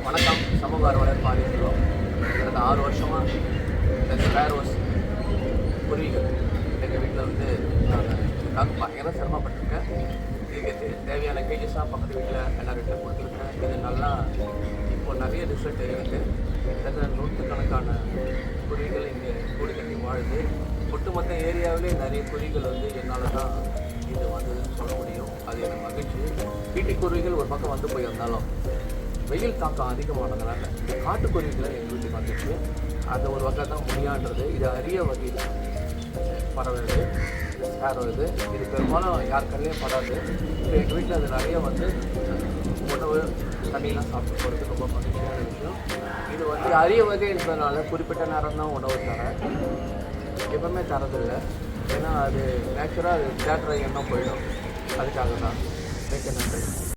வணக்கம். சமூக ஆர்வலர் பாலியல் கடந்த 6 வருஷமாக இந்த ஸ்பேரோஸ் குருவிகள் எங்கள் வீட்டில் வந்து நாங்கள் இதுக்காக பயங்கர சிரமப்பட்டிருக்கேன். இதுக்கு தேவையான கேஜஸ்லாம் பக்கத்து வீட்டில் எல்லார் வீட்டில் கொடுத்துருக்கேன். இது நல்லா இப்போ நிறைய ரிசல்ட் இருக்குது. கிட்டத்தட்ட நூற்றுக்கணக்கான குருவிகள் இங்கே கூடு கட்டி வாழுது. ஒட்டுமொத்த ஏரியாவிலே நிறைய குருவிகள் வந்து என்னால் தான் இது வந்ததுன்னு சொல்ல முடியும். அது எனக்கு மகிழ்ச்சி. வீட்டுக்குருவிகள் ஒரு பக்கம் வந்து போயிருந்தாலும் வெயில் தாக்கம் அதிகமானதுனால இந்த காட்டுக்குருவிகளை எங்கள் வீட்டுக்கு வந்துச்சு. அந்த ஒரு வகை தான் முடியான்றது. இது அரிய வகையில் பரவுது, ஸ்பேரோது. இது பெரும்பாலும் யார் கண்ணிலையும் படாது. இப்போ எங்கள் வீட்டில் அது நிறைய வந்து உணவு தண்ணியெலாம் சாப்பிட்டு போகிறது ரொம்ப மகிழ்ச்சியான விஷயம். இது வந்து அரிய வகை என்பதனால குறிப்பிட்ட நேரம் தான் உணவு தரேன், எப்பவுமே தரதில்லை. ஏன்னா அது நேச்சுராக அது தேட்டரை எண்ணம் போயிடும். அதுக்காக தான். மிக்க நன்றி.